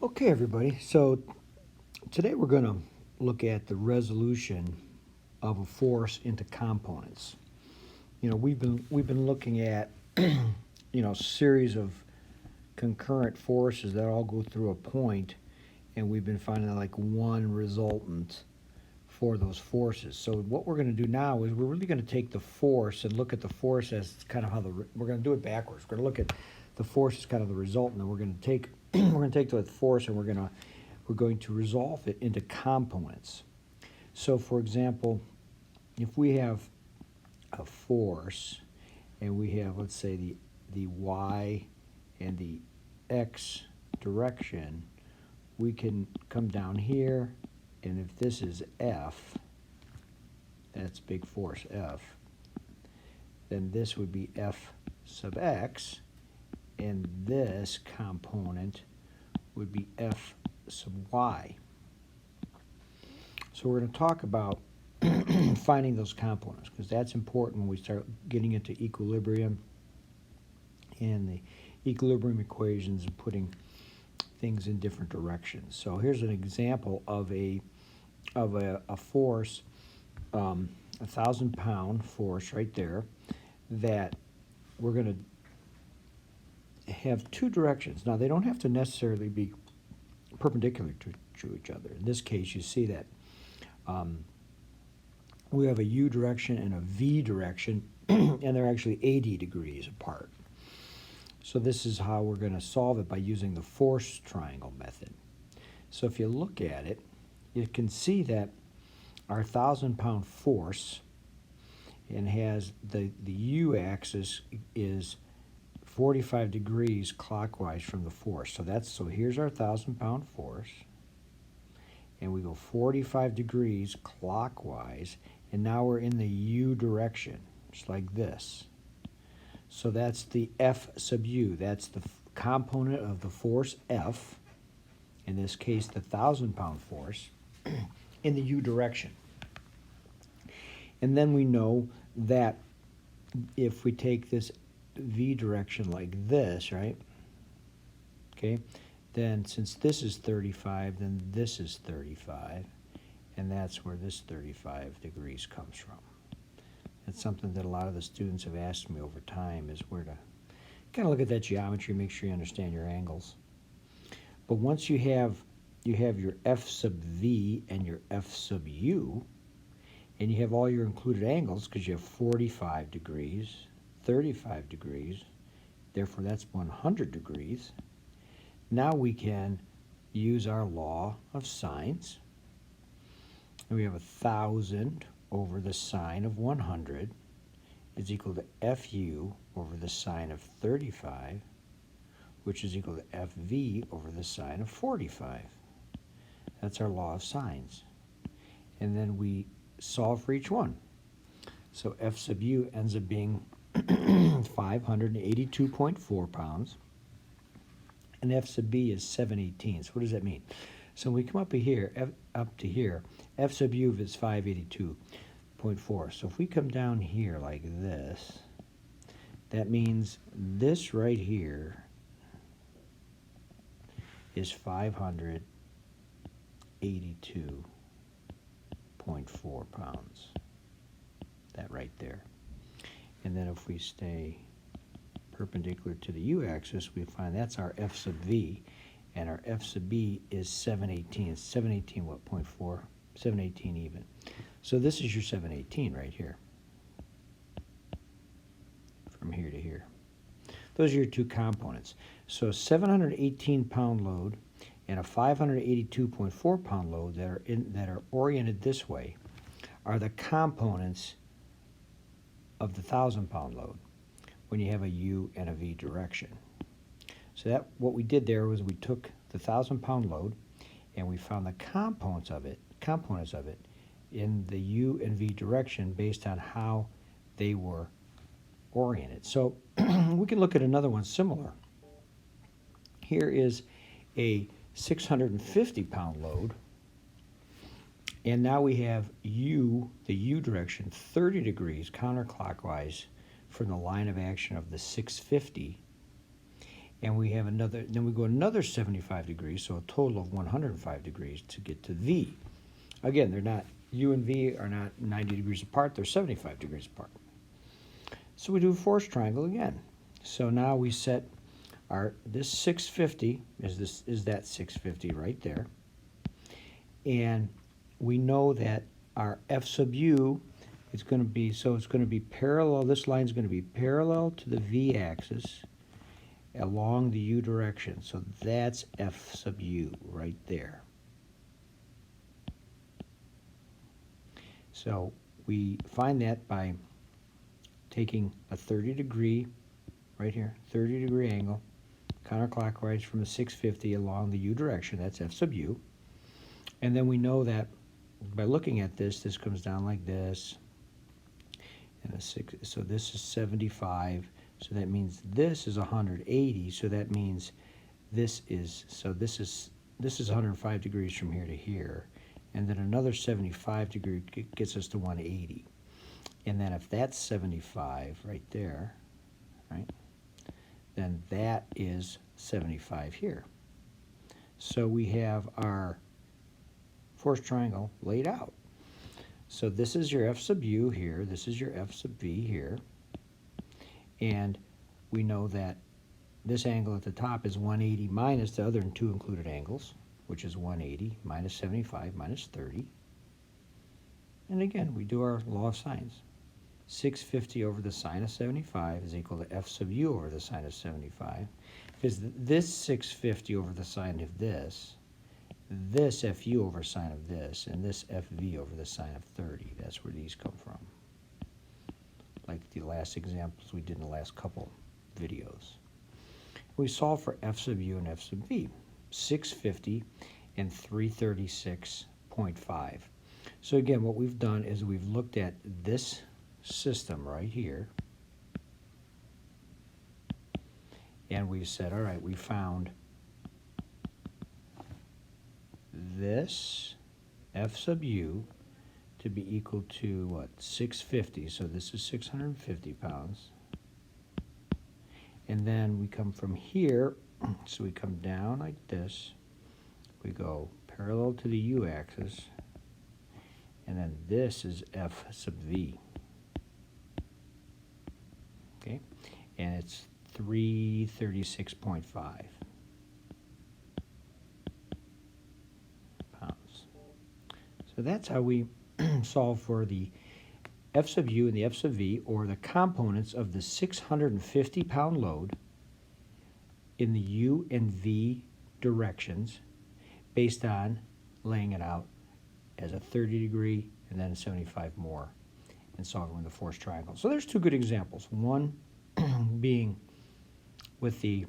Okay, everybody. So today we're going to look at the resolution of a force into components. We've been looking at series of concurrent forces that all go through a point, and we've been finding like one resultant for those forces. So what we're going to do now is we're really going to take the force and look at the force as kind of how we're going to do it backwards. We're going to look at the force as kind of the resultant, and we're going to take we're going to take the force and we're going to resolve it into components. So, for example, if we have a force and we have, let's say, the y and the x direction, we can come down here, and if this is F, that's big force F, then this would be F sub x, and this component would be F sub y. So we're going to talk about finding those components, because that's important when we start getting into equilibrium and the equilibrium equations and putting things in different directions. So here's an example of a force, 1,000-pound force right there, that we're going to have two directions. Now, they don't have to necessarily be perpendicular to each other. In this case, you see that we have a U direction and a V direction, and they're actually 80 degrees apart. So this is how we're going to solve it, by using the force triangle method. So if you look at it, you can see that our 1,000-pound force and has the U axis is 45 degrees clockwise from the force. So here's our 1,000-pound force, and we go 45 degrees clockwise, and now we're in the U direction, just like this. So that's the F sub U. That's the component of the force F, in this case the 1,000-pound force, in the U direction. And then we know that if we take this V direction like this, right? Okay, then since this is 35, then this is 35, and that's where this 35 degrees comes from. That's something that a lot of the students have asked me over time, is where to kind of look at that geometry, make sure you understand your angles. But once you have your F sub V and your F sub U, and you have all your included angles, because you have 45 degrees, 35 degrees, therefore that's 100 degrees. Now we can use our law of sines. And we have 1,000 over the sine of 100 is equal to FU over the sine of 35, which is equal to FV over the sine of 45. That's our law of sines. And then we solve for each one. So F sub U ends up being 582.4 pounds, and F sub B is 718. So what does that mean? So when we come up to here, F sub U is 582.4. So if we come down here like this, that means this right here is 582.4 pounds. That right there. And then if we stay perpendicular to the U-axis, we find that's our F sub V, and our F sub B is 718. 718 what, 0.4? 718 even. So this is your 718 right here, from here to here. Those are your two components. So a 718-pound load and a 582.4-pound load that are oriented this way are the components of the 1,000-pound load when you have a U and a V direction. So that what we did there was we took the 1,000-pound load and we found the components of it in the U and V direction based on how they were oriented. So we can look at another one similar. Here is a 650-pound load, and now we have the U direction, 30 degrees counterclockwise from the line of action of the 650. and we have another, then we go another 75 degrees, so a total of 105 degrees to get to V. Again, they're not, U and V are not 90 degrees apart, they're 75 degrees apart. So we do a forced triangle again. So now we set our, this 650 is that 650 right there. And we know that our F sub U is going to be, so it's going to be parallel, this line is going to be parallel to the V axis along the U direction. So that's F sub U right there. So we find that by taking a 30-degree, right here, 30-degree angle, counterclockwise from the 650 along the U direction, that's F sub U. And then we know that by looking at this, this comes down like this, and so this is 75, so that means this is 180, so that means this is 105 degrees from here to here, and then another 75 degree gets us to 180. And then if that's 75 right there, right, then that is 75 here. So we have our forced triangle laid out. So this is your F sub U here, this is your F sub V here, and we know that this angle at the top is 180 minus the other two included angles, which is 180 minus 75 minus 30. And again, we do our law of sines. 650 over the sine of 75 is equal to F sub U over the sine of 75. Because this 650 over the sine of this FU over sine of this, and this FV over the sine of 30. That's where these come from. Like the last examples we did in the last couple videos. We solve for F sub U and F sub V. 650 and 336.5. So again, what we've done is we've looked at this system right here, and we've said, all right, we found this F sub U to be equal to what, 650, so this is 650 pounds. And then we come from here, so we come down like this, we go parallel to the U axis, and then this is F sub V. Okay, and it's 336.5 pounds. So that's how we solve for the F sub U and the F sub V, or the components of the 650-pound load in the U and V directions, based on laying it out as a 30-degree and then a 75 more, and solving the forced triangle. So there's two good examples. One being with the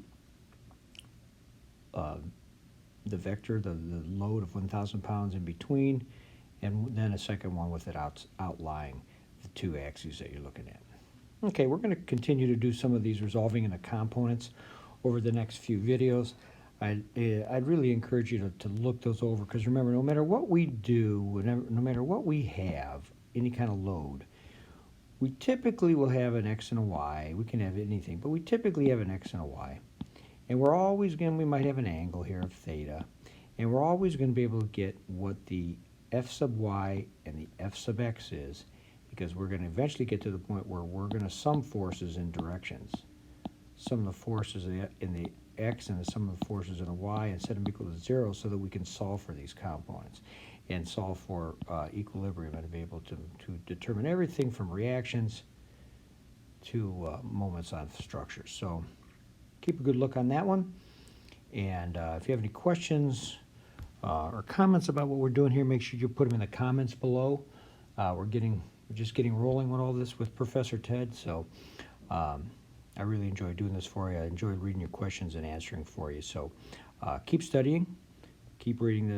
vector, the load of 1,000 pounds in between, and then a second one with it outlying the two axes that you're looking at. Okay, we're going to continue to do some of these resolving in the components over the next few videos. I'd really encourage you to look those over, because remember, no matter what we do, no matter what we have, any kind of load, we typically will have an X and a Y. We can have anything, but we typically have an X and a Y. And we're always going to, we might have an angle here of theta, and we're always going to be able to get what the F sub Y and the F sub X is, because we're going to eventually get to the point where we're going to sum forces in directions. Sum of the forces in the X and the sum of the forces in the Y, and set them equal to 0, so that we can solve for these components and solve for equilibrium, and be able to determine everything from reactions to moments on structures. So keep a good look on that one, and if you have any questions or comments about what we're doing here, make sure you put them in the comments below. We're just getting rolling with all this with Professor Ted, so I really enjoy doing this for you. I enjoy reading your questions and answering for you. So keep studying, keep reading this.